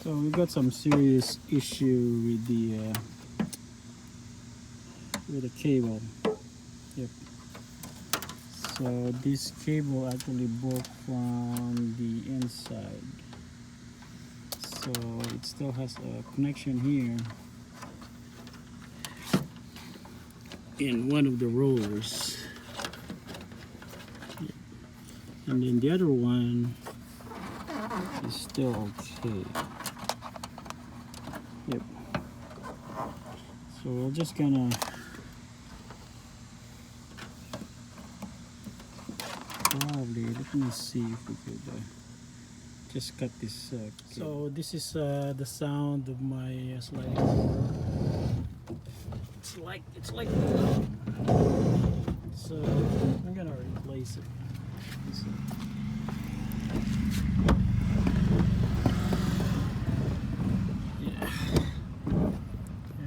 So we got some serious issue with the cable. Yep. So this cable actually broke from the inside. So it still has a connection here in one of the rollers. Yep. And then the other one is still okay. Yep. So we're just gonna probably, let me see if we could just cut this. So this is the sound of my sliding door. It's like so I'm gonna replace it. Yeah,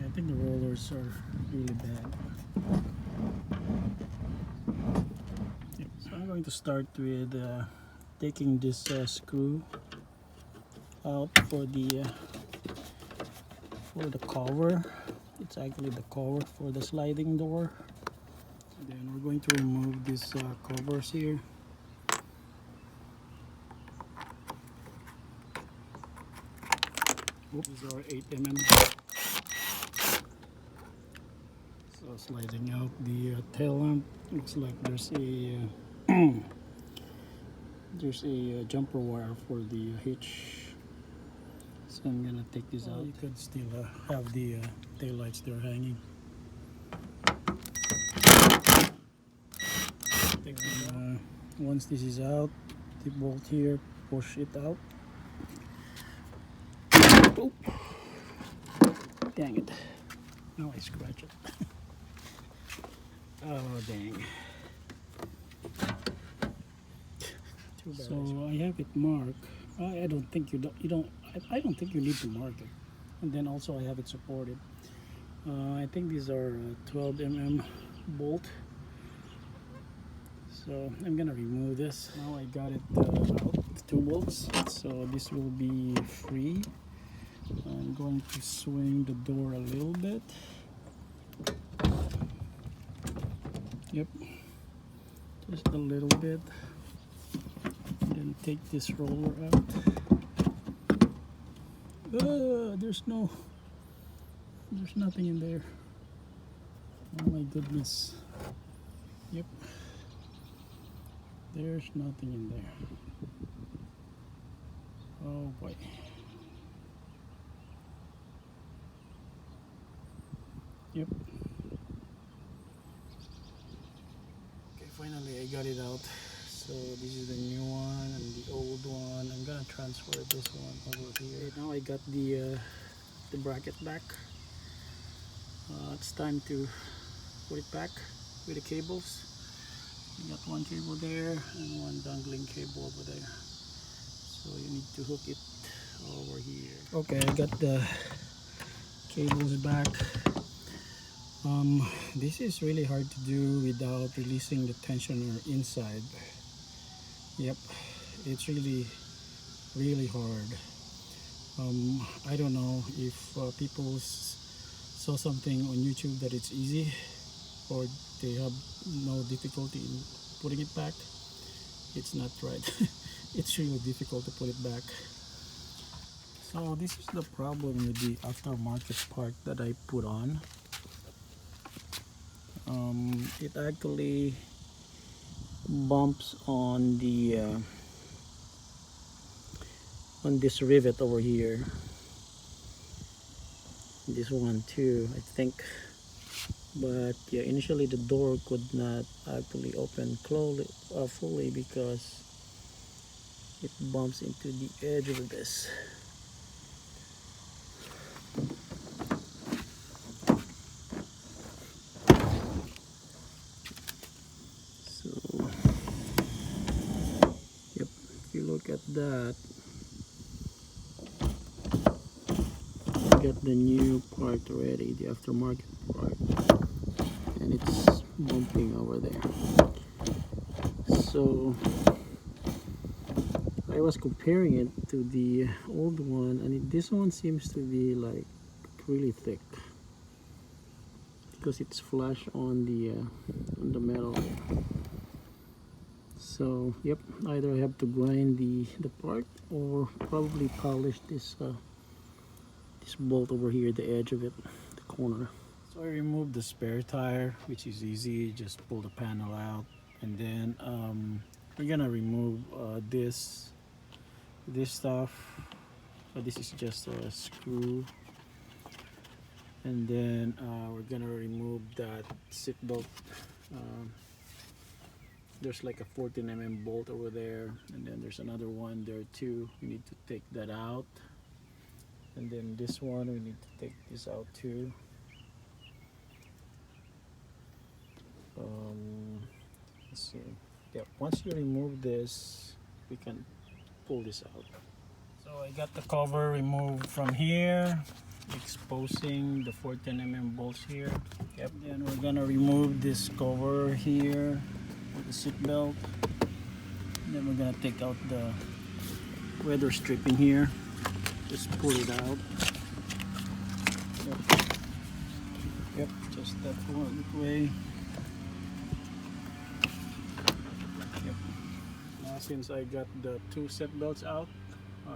I think the rollers are really bad. Yep. So I'm going to start with taking this screw out for the cover. It's actually the cover for the sliding door. Then we're going to remove these covers here. Oops. These are 8mm. So sliding out the tail lamp. Looks like there's a there's a jumper wire for the hitch. So I'm gonna take this out. You could still have the tail lights there hanging. Once this is out, the bolt here, push it out. Oh, dang it! Now I scratch it. Oh dang! So I have it marked. I don't think you don't. I don't think you need to mark it. And then also I have it supported. I think these are 12mm bolt. So I'm gonna remove this. Now I got it out, 2 bolts. So this will be free. I'm going to swing the door a little bit. Yep, just a little bit. And then take this roller out. There's nothing in there. Oh my goodness. Yep, there's nothing in there. Oh boy. Yep. Okay, finally I got it out. So this is the new one and the old one. I'm gonna transfer this one over here. Okay, now I got the bracket back. It's time to put it back with the cables. You got one cable there and one dangling cable over there. So you need to hook it over here. Okay, I got the cables back. This is really hard to do without releasing the tensioner inside. Yep, it's really hard. I don't know if people saw something on YouTube that it's easy, or they have no difficulty in putting it back. It's not right. It's really difficult to put it back. So this is the problem with the aftermarket part that I put on. It actually bumps on the on this rivet over here. This one too, I think. But yeah, initially the door could not actually open fully because it bumps into the edge of this. So yep, if you look at that, you get the new part already, the aftermarket part, and it's bumping over there. So I was comparing it to the old one, and this one seems to be like really thick because it's flush on the metal. So yep, either I have to grind the part or probably polish this this bolt over here, the edge of it, the corner. So I removed the spare tire, which is easy. Just pull the panel out, and then we're gonna remove this stuff. So this is just a screw, and then we're gonna remove that seat belt. There's like a 14 mm bolt over there, and then there's another one there too. We need to take that out, and then this one we need to take this out too. Let's see. Yeah, once you remove this, we can pull this out. So I got the cover removed from here, exposing the 14 mm bolts here. Yep. Then we're gonna remove this cover here with the seat belt. And then we're gonna take out the weather stripping here. Just pull it out. Yep. Yep. Just that way. Yep. Now since I got the two set belts out,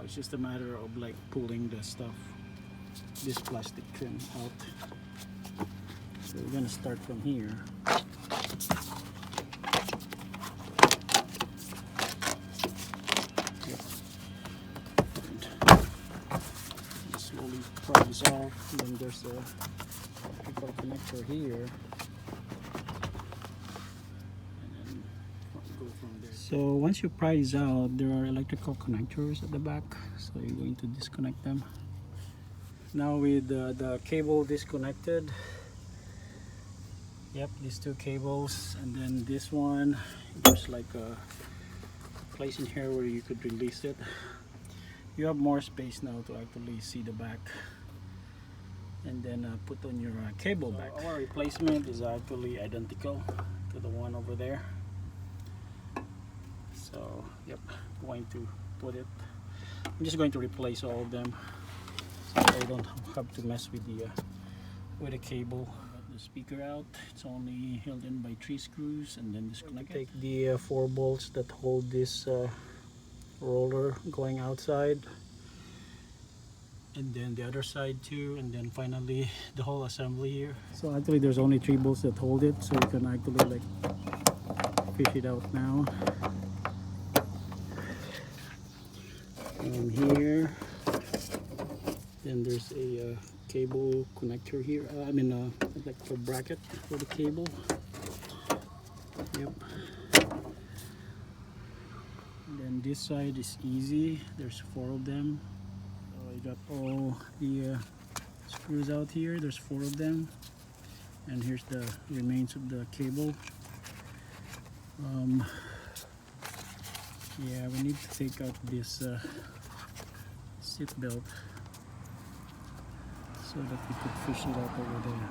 it's just a matter of like pulling the stuff, this plastic trim out. So we're gonna start from here. Yep. And slowly pry this off. And then there's a electrical connector here. So once you pry these out, there are electrical connectors at the back, so you're going to disconnect them. Now with the cable disconnected, yep, these two cables, and then this one, there's like a place in here where you could release it. You have more space now to actually see the back, and then put on your cable back. Our replacement is actually identical to the one over there. So yep, going to put it. I'm just going to replace all of them, so I don't have to mess with the cable. Got the speaker out. It's only held in by 3 screws, and then disconnect. Take the 4 bolts that hold this roller going outside, and then the other side too, and then finally the whole assembly here. So actually there's only 3 bolts that hold it, so you can actually like fish it out now. And here, then there's a cable connector here. I mean, like a bracket for the cable. Yep. And then this side is easy. There's 4 of them. So I got all the screws out here. There's 4 of them. And here's the remains of the cable. Yeah, we need to take out this seat belt so that we could fish it out over there.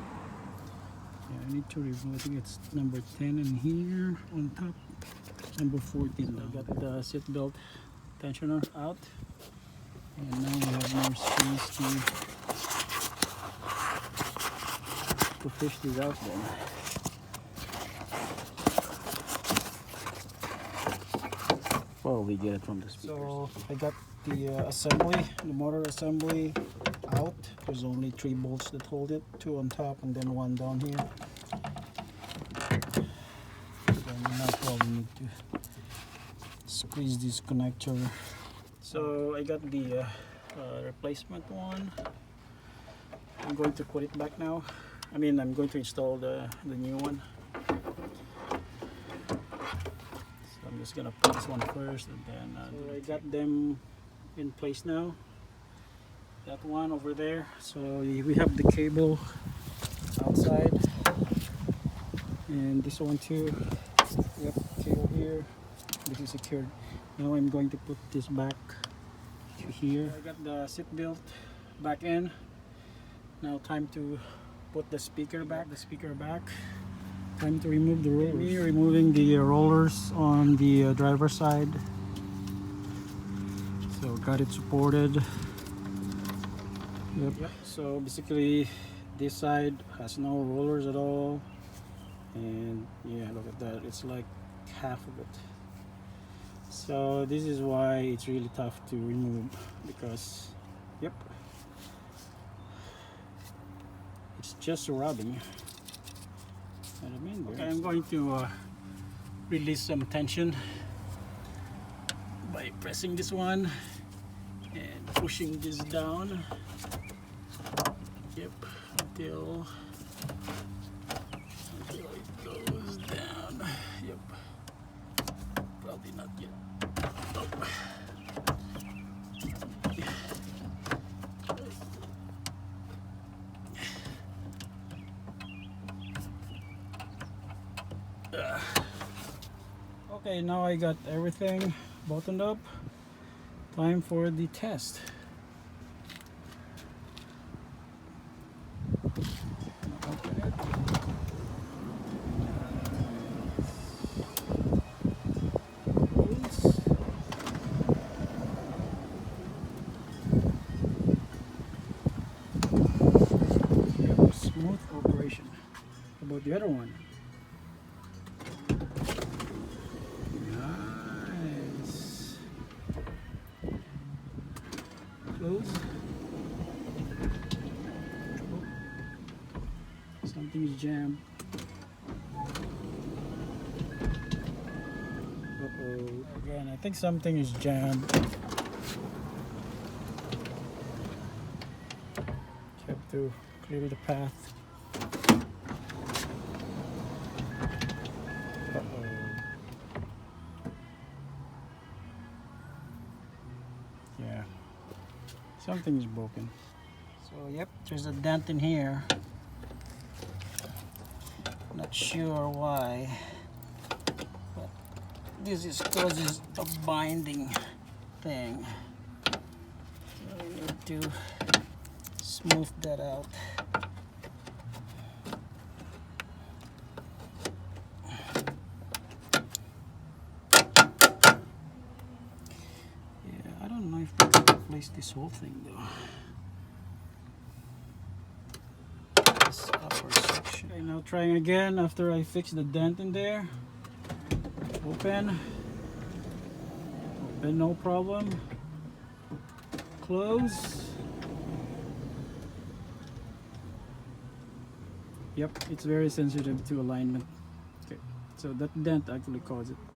Yeah, I need to remove, I think it's number 10 in here on top, number 14. So I got the seat belt tensioner out, and now we have more space to fish this out then. Well, we get it from the speakers. So I got the assembly, the motor assembly out. There's only 3 bolts that hold it, 2 on top and then 1 down here. Then now probably need to squeeze this connector. So I got the replacement one. I'm going to put it back now. I mean, I'm going to install the new one. I'm just gonna put this one first, and then so I got them in place now. That one over there. So we have the cable outside, and this one too. Yep, cable here. This is secured. Now I'm going to put this back to here. I got the seat belt back in. Now time to put the speaker back. Time to remove the rollers. Me removing the rollers on the driver's side. So got it supported. Yep. So basically this side has no rollers at all, and yeah, look at that, it's like half of it. So this is why it's really tough to remove, because yep, it's just rubbing. And I mean, okay, I'm going to release some tension by pressing this one and pushing this down. Yep, until it goes down. Yep, probably not yet. Oh. Okay, now I got everything buttoned up. Time for the test. Open it. Close. Yep, smooth operation. How about the other one? Nice. Close. Something is jammed. Uh-oh. Again, I think something is jammed. Have to clear the path. Uh-oh. Yeah. Something is broken. So yep, there's a dent in here. Not sure why, but this is causes a binding thing. So we need to smooth that out. Yeah, I don't know if we can replace this whole thing though. This upper section. Okay, now trying again after I fix the dent in there. Open, no problem. Close. Yep, it's very sensitive to alignment. Okay, so that dent actually caused it.